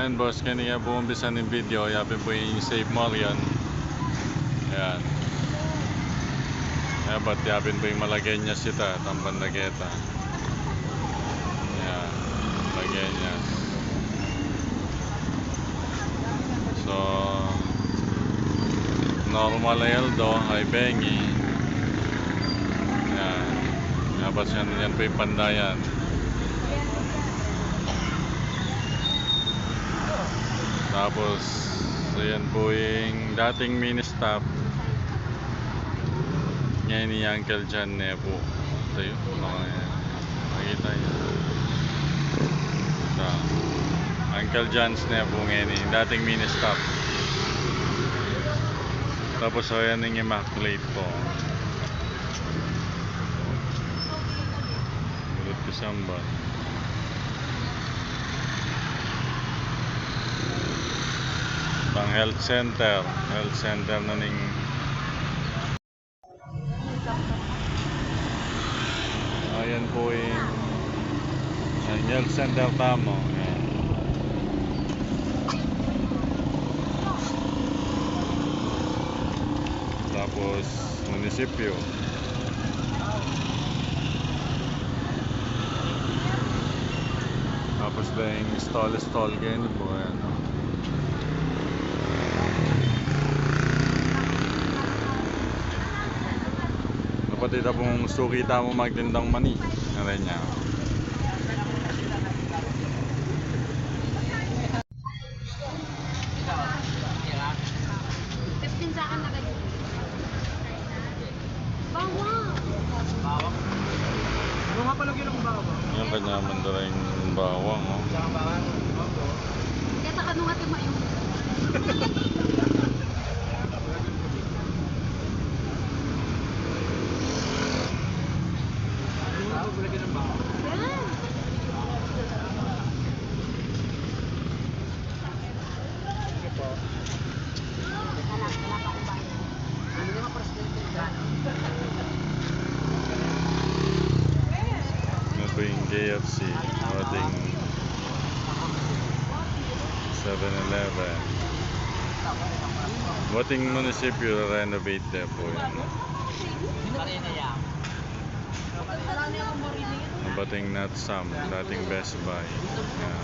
Ayan boss, kanina po umpisa ng video, yapin po yung Save Marian. Ayan. Ayan, ba't yapin po yung Malagueñas sita, Tamban Nageta. Ayan, Malagueñas. So, normal Eldo, ay Bengi. Ayan. Tapos yan po yung Pandayan. Tapos, so yan po yung dating mini-stop. Ngayon ni Uncle John Nepo. Ito yun. Makikita yun. Ito. Uncle John's Nepo ngayon yung dating mini-stop. Tapos so yan yung Immaculate po. Ulit Kasamba. Pang health center na ning ayan po yung health center tamo. Ayan. Tapos munisipyo. Tapos ba yung stall ganyan po. Ayan. Kapatid pong sukita mo magtindang mani. Ano niya? Ano nga palagyan ng bawang? Yung kanya mandaring bawang. Oh. Kaya ano nga ito yung Palagyan ng bawang. yan. Sige po. Wala pa akong bayan. Ano naman presidente dyan? Ano po yung KFC, ating 7-Eleven. Ating munisipyo renovate na po yun. Ang bating Natsam, dating Best Buy. Yan.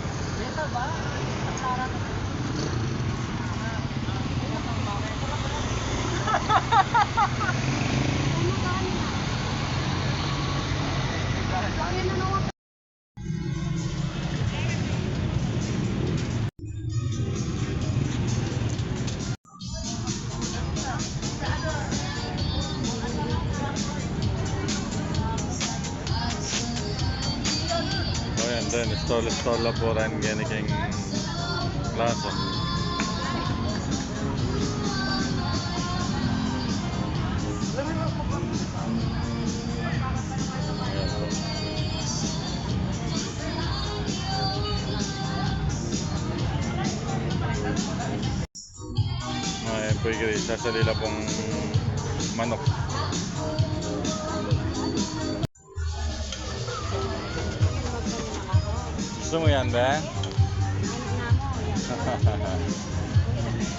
So yan din, stall na po rin gani keng plaza. Ayan po yung sasalila pong manok. Gusto mo yan ba?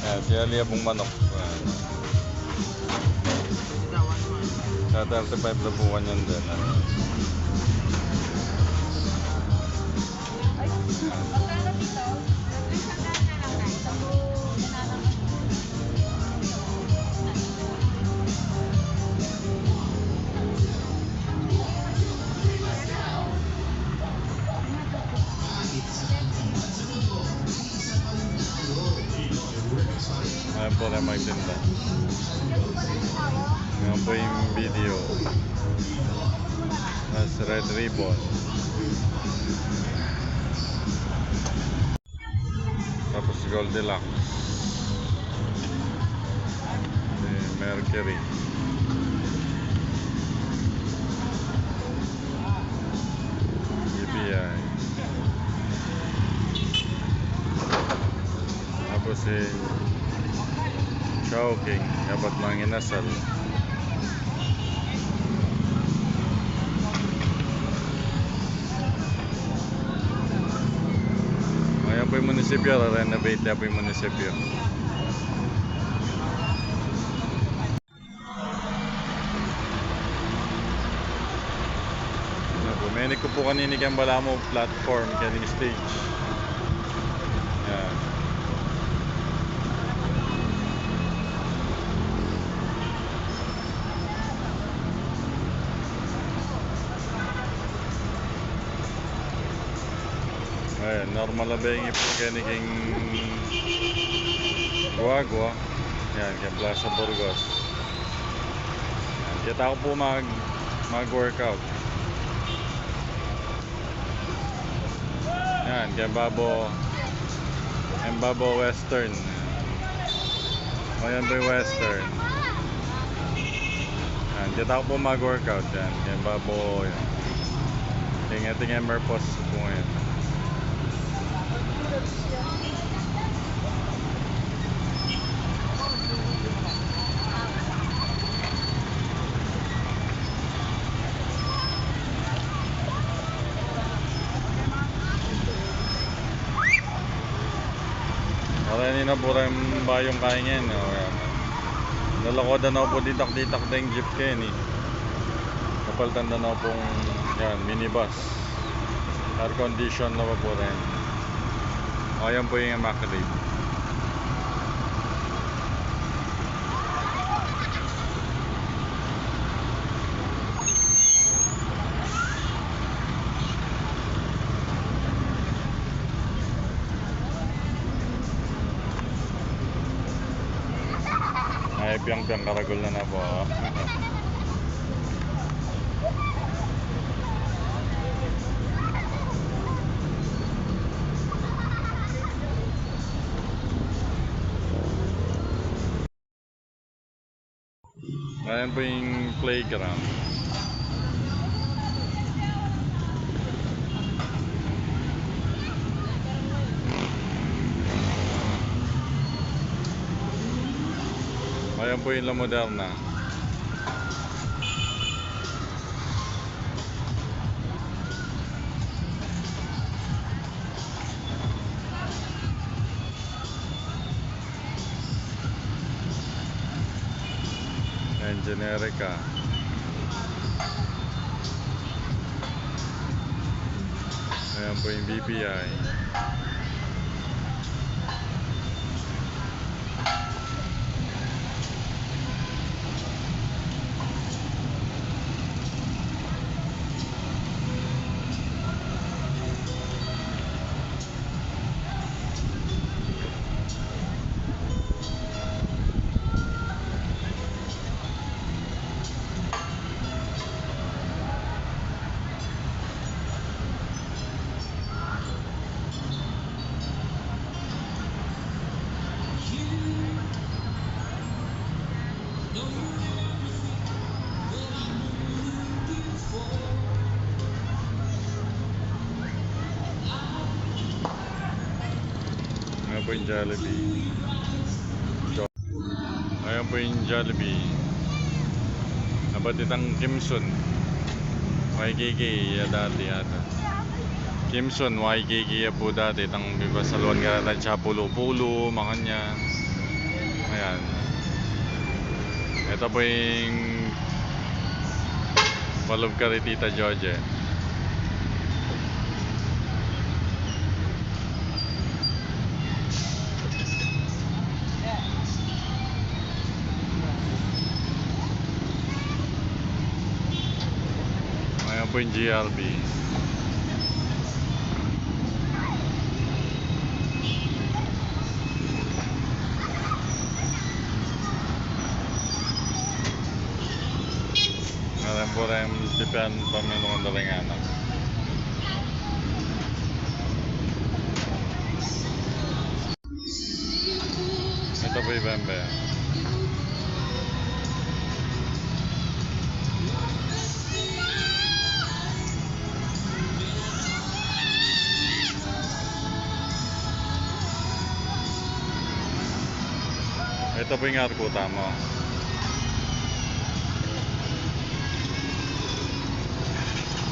Ayan, siya liya pong manok. Sa 35 na buwan yan din. Ayan po na magtinda. Ayan po yung video. That's Red Ribbon. Tapos Goldilocks. Mercury. EPI. Tapos Chowking, dapat mga inasal. po yung munisipyo, renovate na po yung munisipyo. Menik ko po kanini kang Balamo platform, kaning stage. Yan. Ayan, normal na ba yung ipo kaniking Guagua. Yan, kaya Plaza Burgos. Yan, kita ko po mag-workout. Yan, kaya Babo Western. Ayan po yung Western. Yan, kita ko po mag-workout. Yan, kaya Babo. Yan. Tingin Emerpos po ngayon. Marami na po rin bayong kaingin. Nalakodan ako po ditak-ditak na yung jeep kayo ni. Kapaltan na ako pong yan, minibus. Air condition na po rin. Ayan po yung Immaculate. Ay, piyang-piyang karagol na po. Ayan po yung playground. Ayan po yung La Moderna. Ayan, Generica. Ayan po yung BPI. Ayan po yung Jollibee. Ayan po yung Jollibee. Nabatitang Kimson. YKK ya dati yata. Kimson, YKK ya po dati. Tang iba sa luwan nga natin siya pulo-pulo, makanya. Ayan. Ito po yung Palog ka rin Tita George. Ayan po yung GRB. Ayan po rin tipan paminungan daling anak. Ito po yung Bembe. Ito po yung Arkuta mo.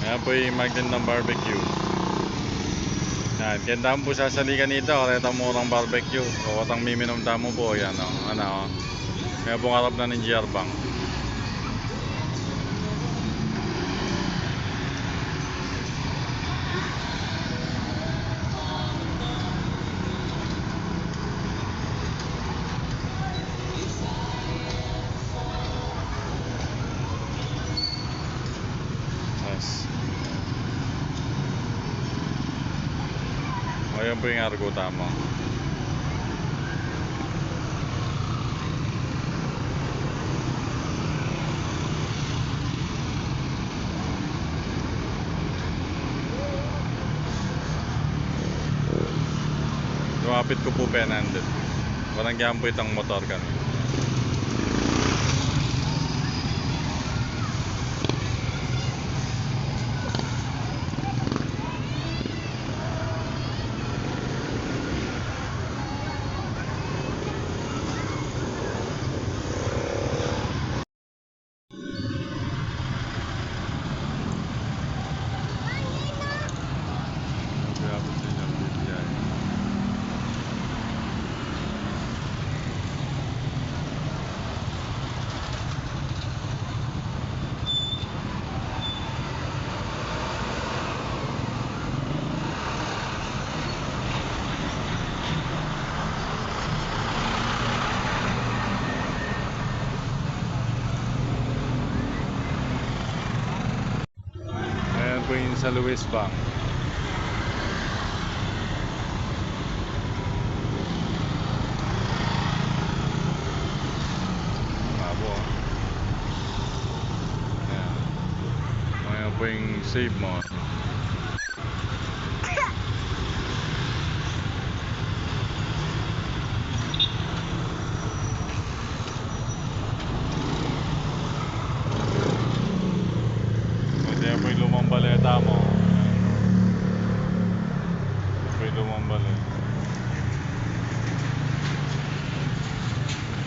Ayan po yung Magandang Barbecue. Yan, kaya po sasalikan nito, karetang murang barbecue. Kakotang miminom tamo po, yan o. Ano o. Kaya pong harap na ng GR Bank. Yes. Ayan po yung Argo tamo. Lumapit ko po Penandit. Barangyan po itang motor kanina. Lumapit din ang BPI. Ayan po yung sa Luis Bank. Abo. Ayan. Ayan po yung Save Mo. Ayan po yung lumang baleta mo. Ayan po yung lumang baleta.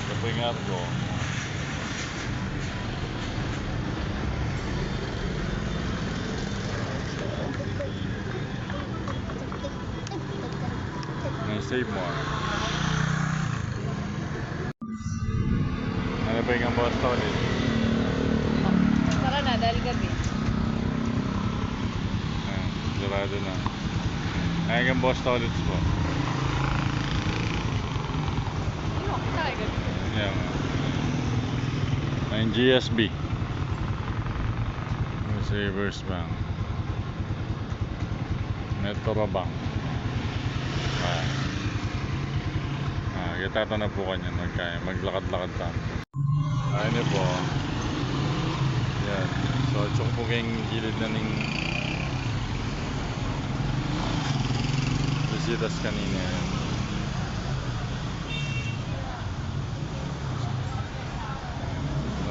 Ayan po yung Argo. May Save Mo. Ano pa yung boss ulit? Tara na, dahil gabi. Ayan, sarado na. Ayan yung boss toilets po. Ano, kita ay gabi. Ayan. Ayan GSB. Savers Bank. Metro Bank. Kita na po kanya maglakad-lakad tayo. Ayun na po. Yan. So, tsuk po kayong gilid na ning visitas kanina. Yan.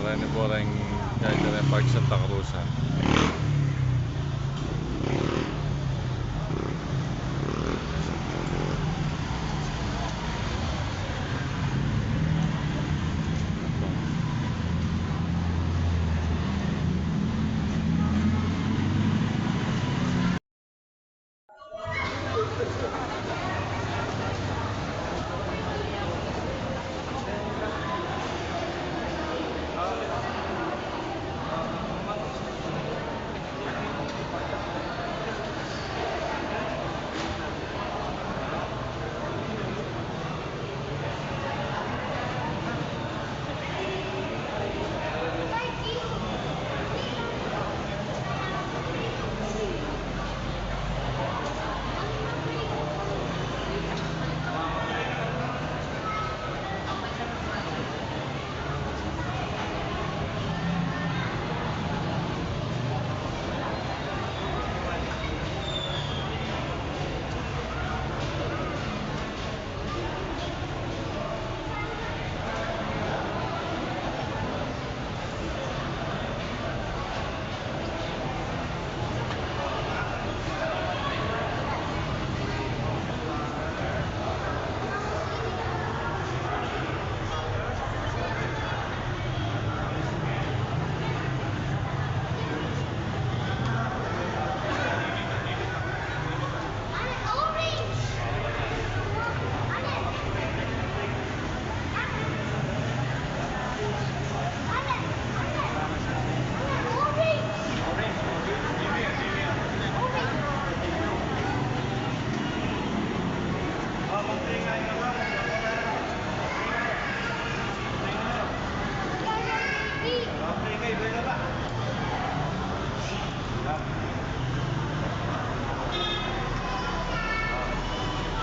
Marami po rin kahit na rin Park Santa Cruz.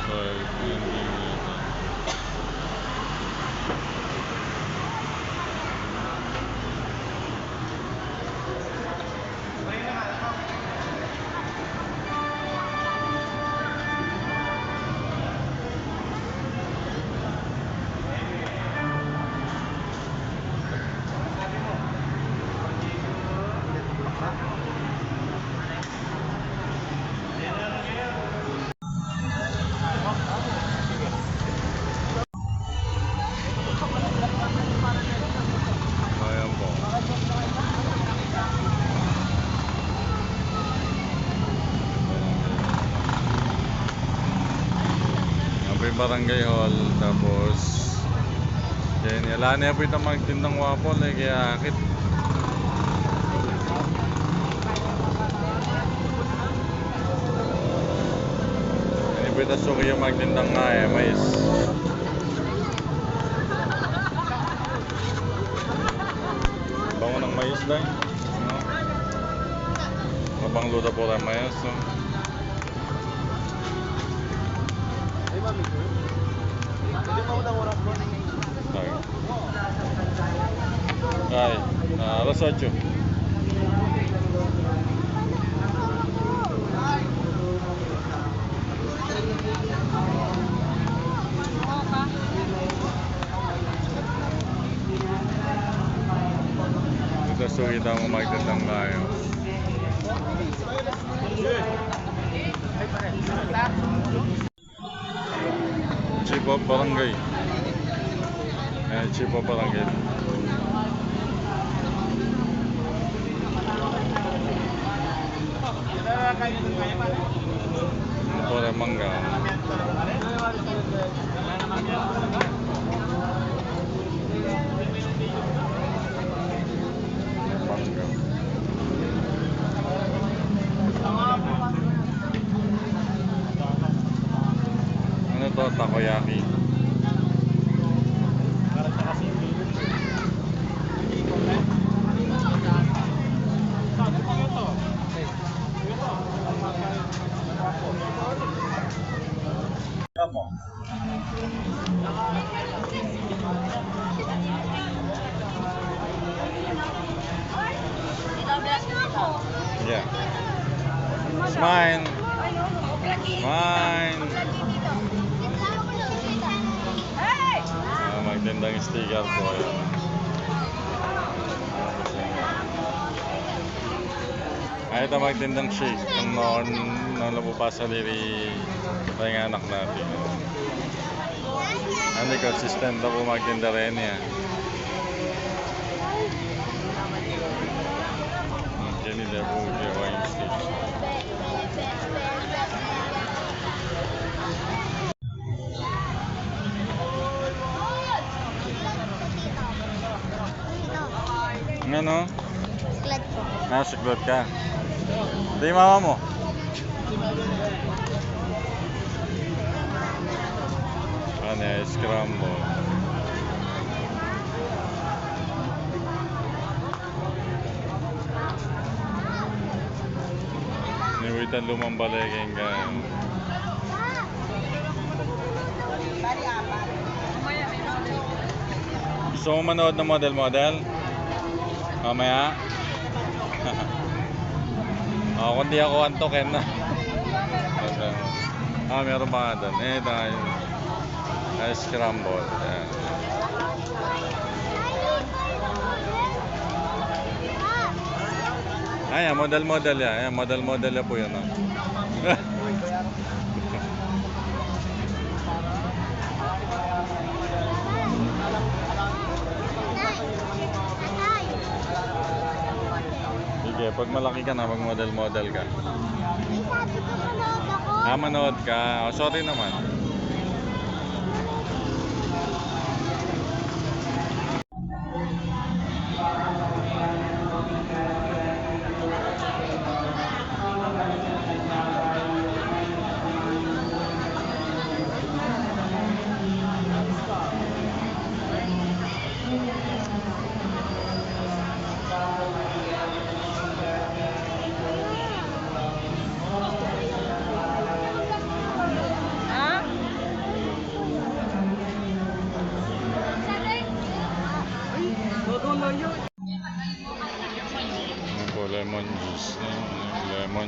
So, yun yung ayan po. Apoy Barangay Hall, tapos yan, wala na po itong magtindang wapol eh, kaya akit. Yan po itong suki yung magtindang nga eh, mais. Bango ng mais dahil. No? Mabang luda po ng mais. No? Ay, mami ko. Pwede pa utang oras po. Tayo. Ay, alas 8. Ito sukita mo magtandang tayo. Chief of Barangay. Chief of Barangay. Ito rin mangga. Mangga. Ano to? Takoyaki. Yeah. Smile. Smile. Magtindang sticker po yun. Ay, ito magtindang shake. Kung noon napupasa diri tayong anak natin. Hindi consistent na po magtinda rin yan. Jenny Lepo, wine station. Ano? Siklad po. Nasiklot ka. Ito yung mama mo. Ano yan? Scramble. Niwitan lumang balegeng ka. Gusto mo manood ng model-model? Mamaya? Kundi ako antokin na. Meron pa nga doon. Tayo. Scramble. Ayan. Ayan, model-model yan. Ayan, model-model yan po yun. Sige, pag malaki ka na, mag model-model ka. Ay, sabi ko manood ako. Manood ka. Oh, sorry naman.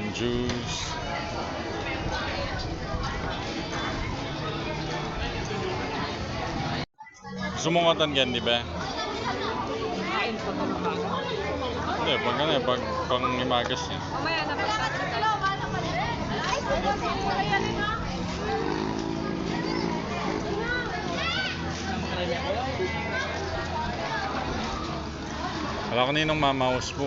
Lemon juice. Gusto mo cotton candy ba? Kain pa ba mabaga? Hindi, pag ano eh, pang imagas niya. Mamaya na ba? Wala ko ninong mamaus po.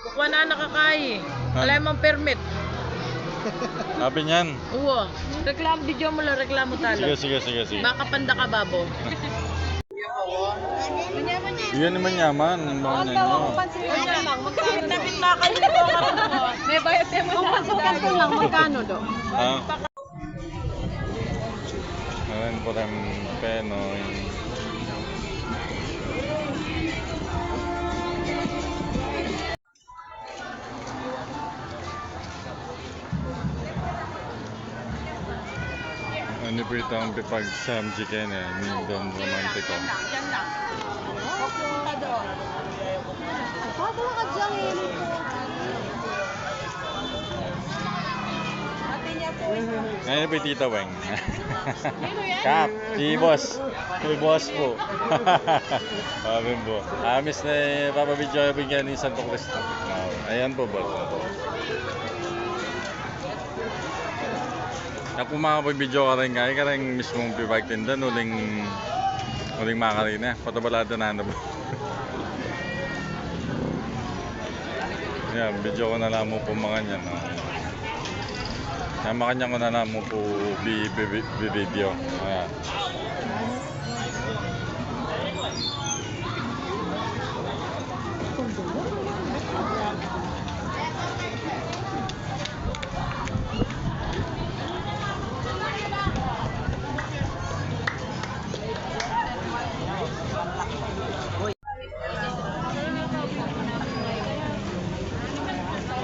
Kukuha na nakakain. Wala mong permit. Sabi niyan. Oo. Reklamo, video mo lang, reklamo talo. Sige. Baka panda ka babo. Yan naman yaman. Ang mga niyan nyo. Tapit na kayo dito. May bayad mo na. Kung pasukan ko lang, magkano do? Ah. Ayan po rin Penoy. Ano po ito ang pipag samjiken eh, ni Don Romantico. Bago ka dyan eh. Ngayon po yung Tita Weng. Kap, si boss. Si boss po. Sabi po. Miss na papabidyo po yan ni Santo Cristo. Ayan po boss. Kung makapag-video ka rin ka rin mismong pipagtindan uling makarina. Patabalado na po. Yan, video ko na lang mo po mga yan. Sama kanya ko na lang mo po video. Ayan.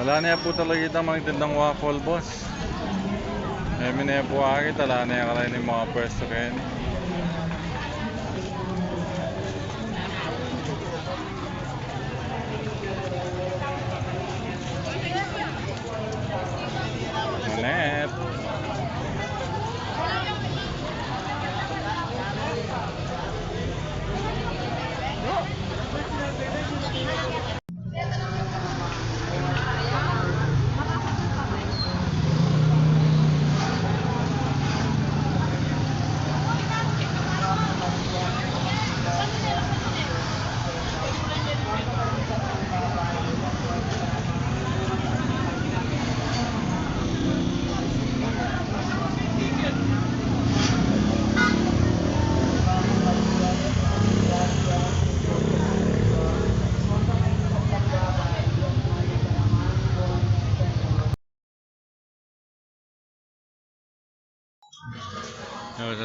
Wala na yan po talaga itang mga tindang waffle boss. Emi na yan po akit, wala na yan kalahin yung mga pwesto kayo. Manet.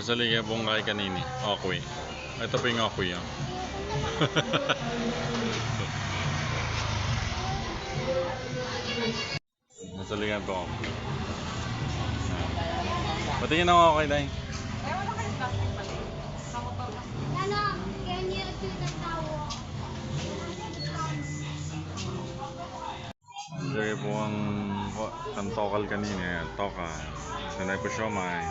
Sasaligay pong kay kanini. Okay. Ito po yung okay. Sasaligay po ako. Patingin ako okay, Day. Ano, can you do the towel? Sige po ang tokal kanina. Toka. Sanay po siomay.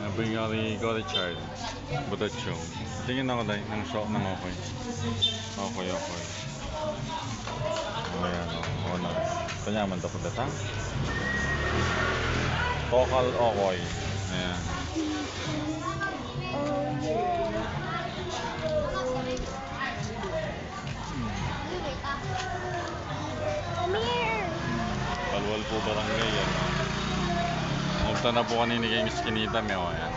Ano po yung Gori Child? Butot show. Tingin ako dahil ng show ng okay. Okay. Ayan o. Na. Panyaman ito po data. Tokal okoy. Ayan. Come here. Palwal po barangay yan. Nagta na po kanini kay Miss Kinita may o yan.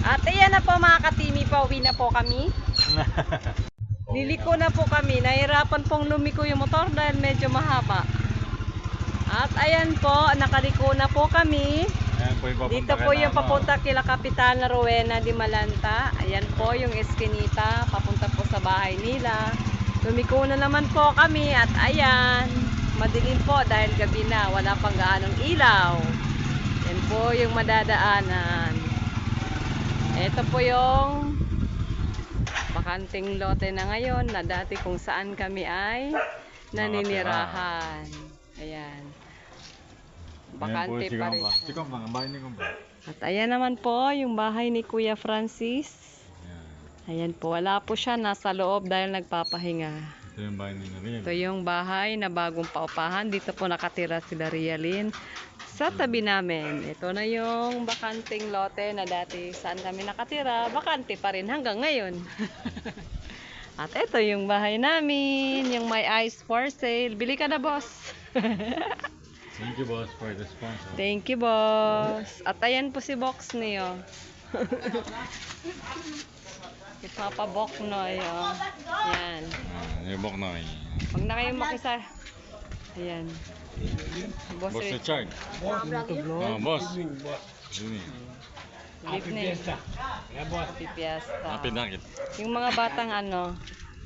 At At ayan na po mga katimi, pauwi na po kami. Liliko na po kami. Nahirapan pong lumiko yung motor dahil medyo mahaba. At ayan po, nakaliko na po kami. Ayan po yung papunta Dito po yung papunta kila Kapitana Rowena di Malanta. Ayan po yung eskinita, papunta po sa bahay nila. Lumiko na naman po kami at ayan, madilim po dahil gabi na, wala pang gaanong ilaw. Yan po yung madadaanan. Ito po yung bakanting lote na ngayon na dati kung saan kami ay naninirahan. Ayan. Bakante pa rin. Sikong ba? Ang bahay ni Kumba. At ayan naman po yung bahay ni Kuya Francis. Ayan po, wala po siya nasa loob dahil nagpapahinga. Ito yung bahay ni Riel. Ito yung bahay na bagong paupahan. Dito po nakatira sila Rialin. Sa tabi namin, ito na yung bakanting lote na dati saan kami nakatira. Bakante pa rin hanggang ngayon. At ito yung bahay namin, yung may ice for sale. Bili ka na, boss. Thank you, boss, for the sponsor. Thank you, boss. At ayan po si Box niyo. Si Papa Boknoy, oh. Yan. Yung Boknoy. Huwag na kayong makisa. Ayan. Boss Boss Rich. Richard. Boss. Juni. Happy Fiesta. Happy Fiesta. Happy Nugget. Yung mga batang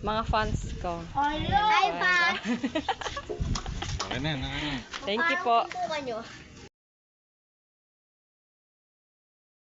mga fans ko. Hi, pa. Okay na. Thank you po. Ano nyo?